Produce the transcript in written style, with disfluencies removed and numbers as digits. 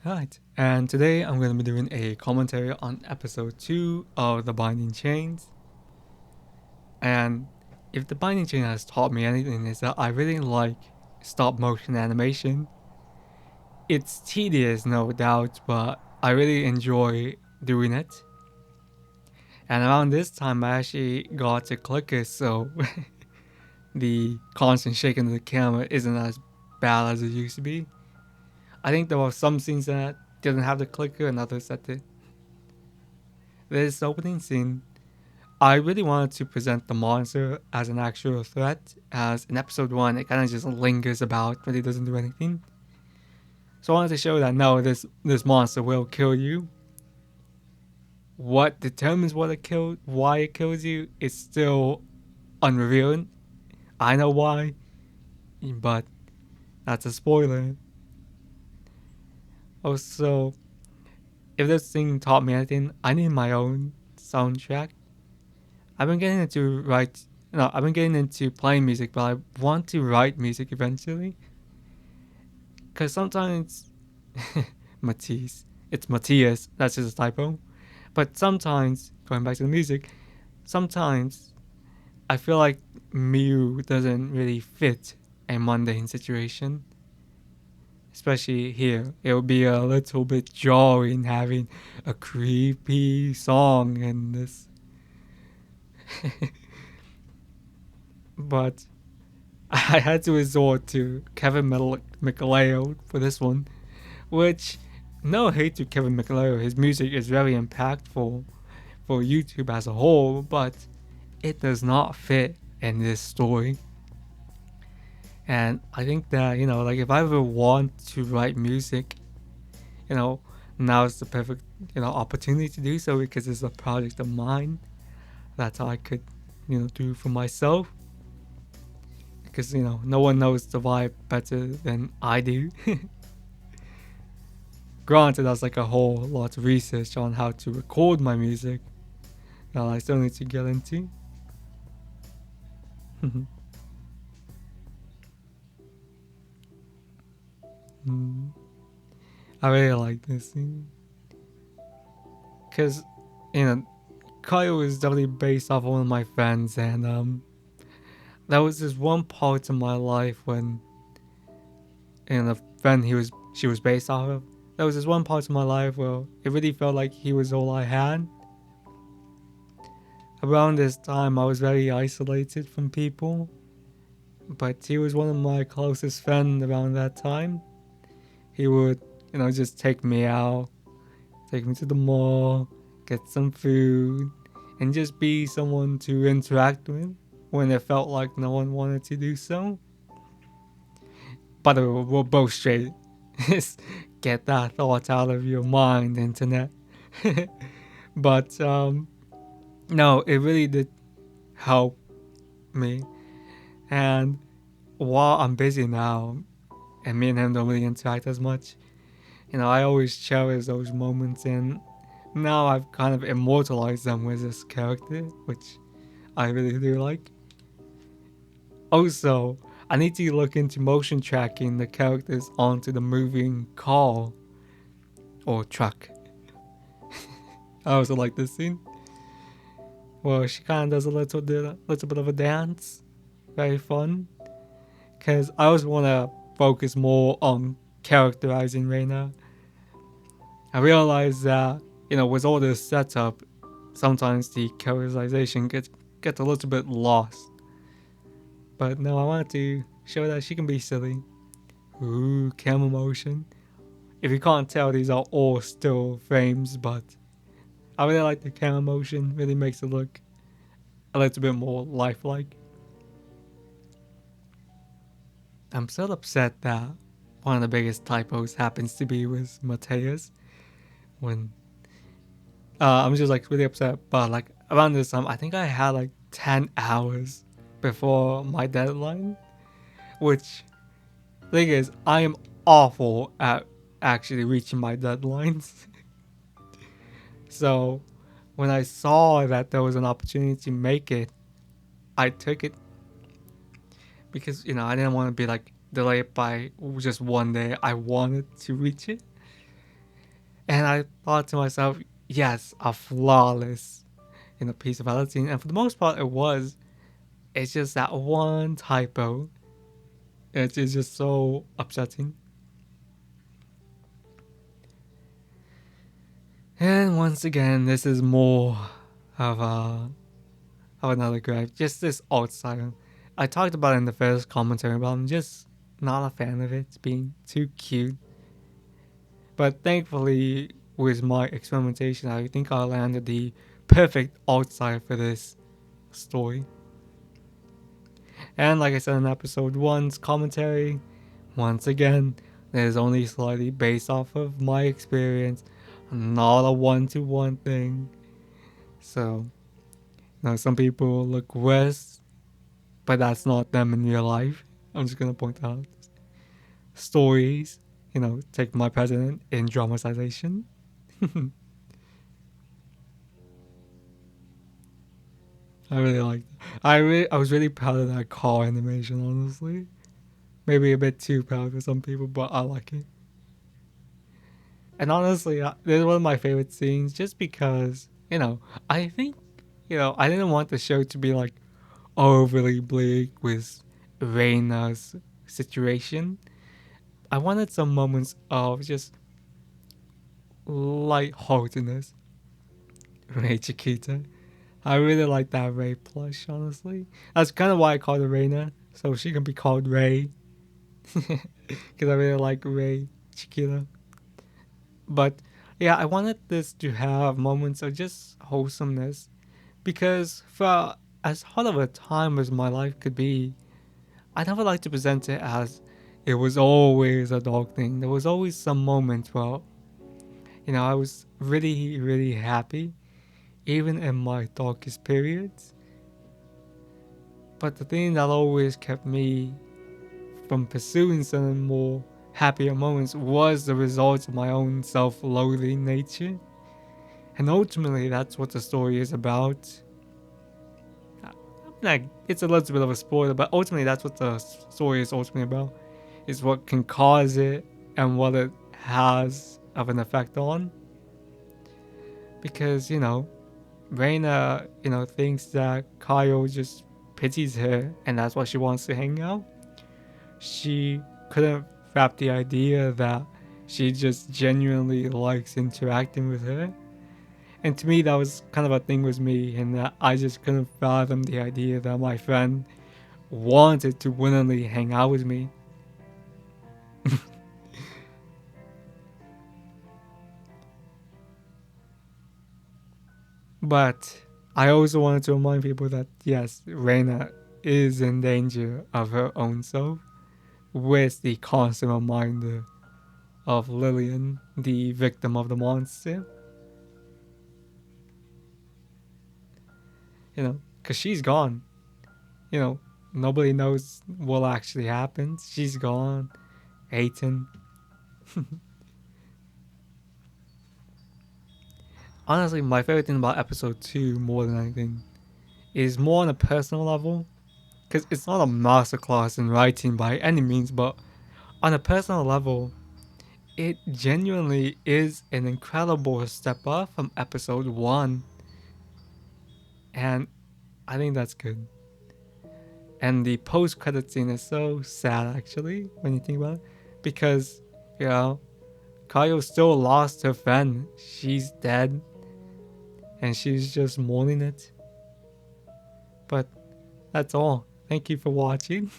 Right, and today I'm going to be doing a commentary on episode 2 of The Binding Chains. And if The Binding Chain has taught me anything, is that I really like stop motion animation. It's tedious, no doubt, but I really enjoy doing it. And around this time, I actually got a clicker, so the constant shaking of the camera isn't as bad as it used to be. I think there were some scenes that didn't have the clicker and others that did. This opening scene, I really wanted to present the monster as an actual threat, as in episode 1 it kind of just lingers about, but it doesn't do anything. So I wanted to show that no, this monster will kill you. What determines why it kills you is still unrevealed. I know why, but that's a spoiler. Also, if this thing taught me anything, I need my own soundtrack. I've been getting into write. No, I've been getting into playing music, but I want to write music eventually. Cause sometimes Matisse, it's Matthias. That's just a typo. But sometimes, going back to the music, sometimes I feel like Mew doesn't really fit a mundane situation. Especially here, it would be a little bit jarring having a creepy song in this. But I had to resort to Kevin McLeod for this one, which, no hate to Kevin McLeod, his music is very impactful for YouTube as a whole, but it does not fit in this story. And I think that, like if I ever want to write music, you know, now is the perfect, opportunity to do so because it's a project of mine that I could, do for myself. Because, no one knows the vibe better than I do. Granted, that's like a whole lot of research on how to record my music that I still need to get into. I really like this scene. Because, you know, Kyle is definitely based off of one of my friends, and there was this one part in my life when, the friend she was based off of, there was this one part in my life where it really felt like he was all I had. Around this time, I was very isolated from people, but he was one of my closest friends around that time. He would, just take me out, take me to the mall, get some food, and just be someone to interact with when it felt like no one wanted to do so. By the way, we're both straight. Just get that thought out of your mind, internet. But no, it really did help me. And while I'm busy now, and me and him don't really interact as much, I always cherish those moments, and now I've kind of immortalized them with this character, which I really do like. Also, I need to look into motion tracking the characters onto the moving car or truck. I also like this scene. Well, she kind of does a little bit of a dance. Very fun. Because I always want to focus more on characterizing Reina. I realize that, with all this setup, sometimes the characterization gets a little bit lost. But no, I wanted to show that she can be silly. Ooh, camera motion. If you can't tell, these are all still frames, but I really like the camera motion. Really makes it look a little bit more lifelike. I'm still upset that one of the biggest typos happens to be with Mateus. When I'm just like really upset, but like around this time, I think I had like 10 hours before my deadline, which thing is, I am awful at actually reaching my deadlines. So when I saw that there was an opportunity to make it, I took it because I didn't want to be like delayed by just one day. I wanted to reach it. And I thought to myself, yes, a flawless, piece of editing. And for the most part, it was. It's just that one typo. It is just so upsetting. And once again, this is more of another gripe. Just this alt style. I talked about it in the first commentary, but I'm just not a fan of it being too cute. But thankfully, with my experimentation, I think I landed the perfect alt style for this story. And like I said in episode 1's commentary, once again, it is only slightly based off of my experience, not a one-to-one thing. So, some people look worse, but that's not them in real life. I'm just gonna point out stories. Take my president in dramatization. I really like. I was really proud of that car animation. Honestly, maybe a bit too proud for some people, but I like it. And honestly, this is one of my favorite scenes, just because I think I didn't want the show to be like overly bleak with Reina's situation. I wanted some moments of just lightheartedness. Ray Chiquita. I really like that Ray plush, honestly. That's kind of why I called her Reina, so she can be called Ray. Because I really like Ray Chiquita. But yeah, I wanted this to have moments of just wholesomeness. Because for as hard of a time as my life could be, I never like to present it as it was always a dog thing. There was always some moments where, I was really, really happy, even in my darkest periods. But the thing that always kept me from pursuing some more happier moments was the result of my own self-loathing nature. And ultimately, that's what the story is about. Like, it's a little bit of a spoiler, but ultimately, that's what the story is ultimately about. Is what can cause it and what it has of an effect on. Because, Reina, thinks that Kyle just pities her and that's why she wants to hang out. She couldn't wrap the idea that she just genuinely likes interacting with her. And to me, that was kind of a thing with me, in that I just couldn't fathom the idea that my friend wanted to willingly hang out with me. But I also wanted to remind people that yes, Reina is in danger of her own self, with the constant reminder of Lillian, the victim of the monster. Because she's gone. Nobody knows what actually happened. She's gone. Aiton. Honestly, my favorite thing about episode 2, more than anything, is more on a personal level. Because it's not a masterclass in writing by any means, but on a personal level, it genuinely is an incredible step up from episode 1. And I think that's good. And the post credit scene is so sad, actually, when you think about it. Because, Kayo still lost her friend. She's dead. And she's just mourning it. But that's all. Thank you for watching.